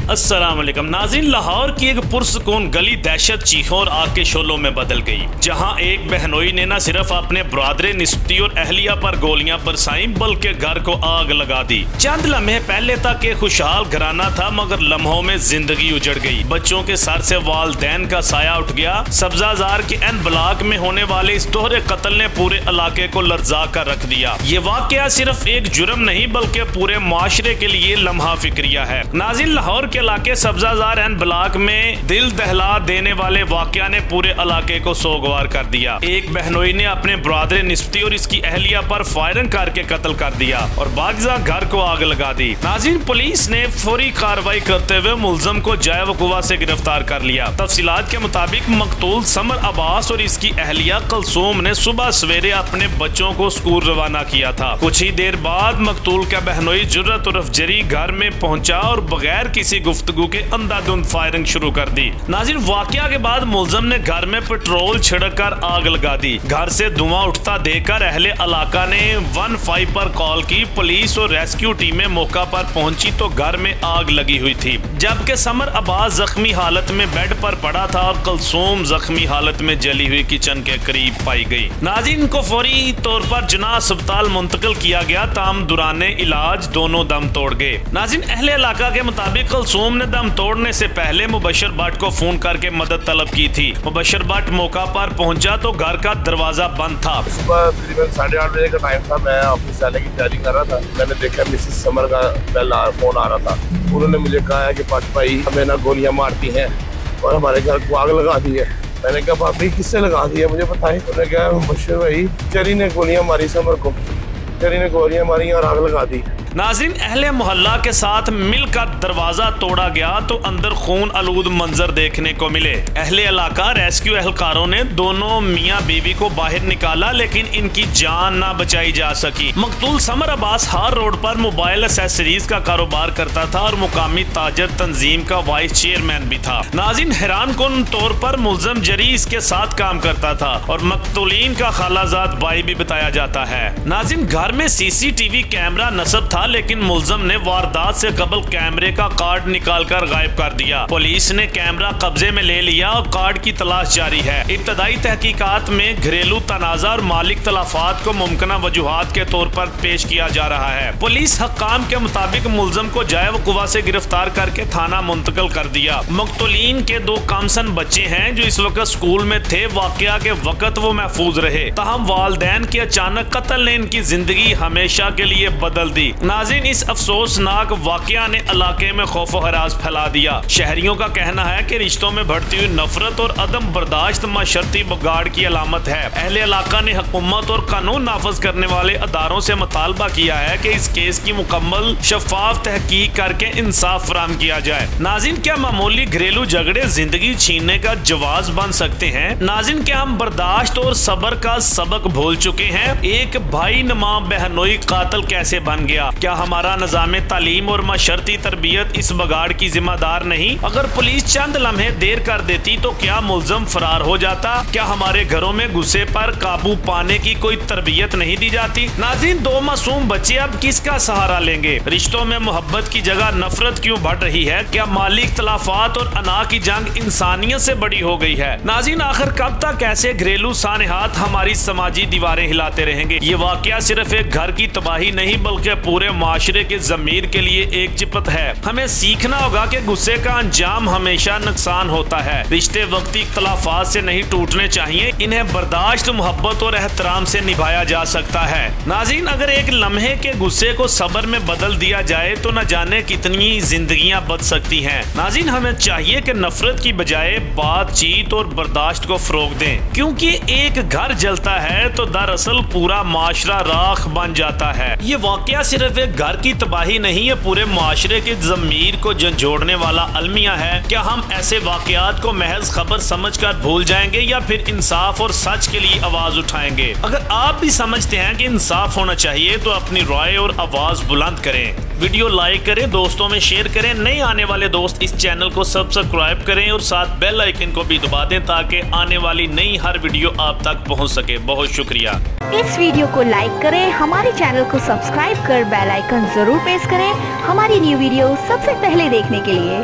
अस्सलाम वालेकुम नाज़रीन, लाहौर की एक पुरसकून गली दहशत चीखों और आग के शोलों में बदल गई, जहां एक बहनोई ने न सिर्फ अपने ब्रादर निस्बती और अहलिया पर गोलियां बरसाई बल्कि घर को आग लगा दी। चंद लम्हे पहले तक एक खुशहाल घराना था, मगर लम्हों में जिंदगी उजड़ गई। बच्चों के सर से वालदैन का साया उठ गया। सब्जाजार के एन ब्लॉक में होने वाले इस दोहरे कत्ल ने पूरे इलाके को लर्जा कर रख दिया। ये वाकया सिर्फ एक जुर्म नहीं बल्कि पूरे मुआशरे के लिए लम्हा फिक्रिया है। नाज़रीन, लाहौर के इलाके सब्जाजार एंड ब्लॉक में दिल दहला देने वाले वाकया ने पूरे इलाके को सोगवार कर दिया। एक बहनोई ने अपने ब्रादर निस्बती और इसकी अहलिया पर फायरिंग करके कत्ल कर दिया और बागजा घर को आग लगा दी। नाज़रीन, पुलिस ने फौरी कार्रवाई करते हुए मुलजम को जाए वकुवा से गिरफ्तार कर लिया। तफसीलात के मुताबिक मकतूल समर अब्बास और इसकी अहलिया कलसूम ने सुबह सवेरे अपने बच्चों को स्कूल रवाना किया था। कुछ ही देर बाद मकतूल का बहनोई जुर्रत उर्फ जरी घर में पहुंचा और बगैर किसी गुफ्तगू के अंधाधुंध फायरिंग शुरू कर दी। नाज़रीन, वाकया के बाद मुलजम ने घर में पेट्रोल छिड़क कर आग लगा दी। घर से धुआं उठता देखकर अहले इलाका ने 15 पर कॉल की। पुलिस और रेस्क्यू टीमें मौका पर पहुंची तो घर में आग लगी हुई थी, जबकि समर अब्बास जख्मी हालत में बेड पर पड़ा था और कलसूम जख्मी हालत में जली हुई किचन के करीब पाई गई। नाज़रीन को फौरी तौर पर जना अस्पताल मुंतकिल किया गया, ताम दुराने इलाज दोनों दम तोड़ गए। नाज़रीन, अहले इलाका के मुताबिक कलसूम ने दम तोड़ने से पहले मुबशर भट्ट को फोन करके मदद तलब की थी। मुबशर भट्ट मौका पर पहुंचा तो घर का दरवाजा बंद था। सुबह तकरीबन 8:30 बजे का टाइम था। मैं ऑफिस जाने की तैयारी कर रहा था। मैंने देखा मिसेस समर का फोन आ रहा था। उन्होंने मुझे कहा है कि भट्ट भाई हमें ना गोलियां मारती हैं और हमारे घर को आग लगा दी है। मैंने कहा भाभी किससे लगा दी है, मुझे बताएं। उन्होंने कहा मुबशर भाई जरी ने गोलियां मारी समर को, जरी ने गोलियां मारी और आग लगा दी। नाज़रीन, अहले मोहल्ला के साथ मिलकर दरवाजा तोड़ा गया तो अंदर खून आलूद मंजर देखने को मिले। अहले इलाका रेस्क्यू एहलकारों ने दोनों मियां बीवी को बाहर निकाला, लेकिन इनकी जान ना बचाई जा सकी। मकतूल समर अब्बास हार रोड पर मोबाइल एसेसरीज का कारोबार करता था और मुकामी ताजर तंजीम का वाइस चेयरमैन भी था। नाज़रीन, हैरान कुन तौर पर मुलजम जरी इसके साथ काम करता था और मकतूलीन का खालाजाद भाई भी बताया जाता है। नाज़रीन, घर में CCTV कैमरा नस्ब था, लेकिन मुलजम ने वारदात से कबल कैमरे का कार्ड निकालकर गायब कर दिया। पुलिस ने कैमरा कब्जे में ले लिया और कार्ड की तलाश जारी है। इब्तदाई तहकीकात में घरेलू तनाजा और मालिक तलाफात को मुमकिन वजूहात के तौर पर पेश किया जा रहा है। पुलिस हक्काम के मुताबिक मुलजम को जाए वकुवा से गिरफ्तार करके थाना मुंतकिल कर दिया। मकतूलीन के 2 कमसन बच्चे हैं जो इस वक्त स्कूल में थे। वाकया के वक्त वो महफूज रहे, ताहम वालदैन के अचानक कत्ल ने इनकी जिंदगी हमेशा के लिए बदल दी। नाज़रीन, इस अफसोसनाक वाकया ने इलाके में खौफ व हरास फैला दिया। शहरियों का कहना है कि रिश्तों में बढ़ती हुई नफरत और अदम बर्दाश्त माशरती बिगाड़ की अलामत है। अहले इलाका ने हुकूमत और कानून नाफज करने वाले अदारों से मुतालबा किया है कि इस केस की मुकम्मल शफाफ तहकीक करके इंसाफ फराहम किया जाए। नाज़रीन, क्या मामूली घरेलू झगड़े जिंदगी छीनने का जवाज बन सकते हैं? नाज़रीन, क्या हम बर्दाश्त और सब्र का सबक भूल चुके हैं? एक भाई नमा बहनोई कातिल कैसे बन गया? क्या हमारा निज़ाम तालीम और माशरती तरबियत इस बगाड़ की जिम्मेदार नहीं? अगर पुलिस चंद लम्हे देर कर देती तो क्या मुलजम फरार हो जाता? क्या हमारे घरों में गुस्से पर काबू पाने की कोई तरबियत नहीं दी जाती? नाज़रीन, 2 मासूम बच्चे अब किसका सहारा लेंगे? रिश्तों में मोहब्बत की जगह नफरत क्यों बढ़ रही है? क्या मालिक तलाफात और अना की जंग इंसानियत से बड़ी हो गई है? नाज़रीन, आखिर कब तक ऐसे घरेलू सानेहात हमारी समाजी दीवारें हिलाते रहेंगे? ये वाकया सिर्फ एक घर की तबाही नहीं बल्कि पूरे माशरे के ज़मीर के लिए एक चिपत है। हमें सीखना होगा कि गुस्से का अंजाम हमेशा नुकसान होता है। रिश्ते वक्ती इख्तलाफात से नहीं टूटने चाहिए, इन्हें बर्दाश्त, मोहब्बत और एहतराम से निभाया जा सकता है। नाज़रीन, अगर एक लम्हे के गुस्से को सब्र में बदल दिया जाए तो न जाने कितनी जिंदगियां बच सकती हैं। नाज़रीन, हमें चाहिए कि नफरत की बजाय बातचीत और बर्दाश्त को फरोग दें, क्योंकि एक घर जलता है तो दरअसल पूरा माशरा राख बन जाता है। ये वाकया सिर्फ एक घर की तबाही नहीं है, पूरे मुआशरे के ज़मीर को झंझोड़ने वाला अलमिया है। क्या हम ऐसे वाकयात को महज खबर समझकर भूल जाएंगे या फिर इंसाफ और सच के लिए आवाज उठाएंगे? अगर आप भी समझते हैं कि इंसाफ होना चाहिए तो अपनी राय और आवाज बुलंद करें। वीडियो लाइक करें, दोस्तों में शेयर करें। नए आने वाले दोस्त इस चैनल को सब्सक्राइब करें और साथ बेल आइकन को भी दबा दें ताकि आने वाली नई हर वीडियो आप तक पहुंच सके। बहुत शुक्रिया। इस वीडियो को लाइक करें, हमारे चैनल को सब्सक्राइब कर बेल बेल आइकन जरूर प्रेस करें हमारी न्यू वीडियो सबसे पहले देखने के लिए।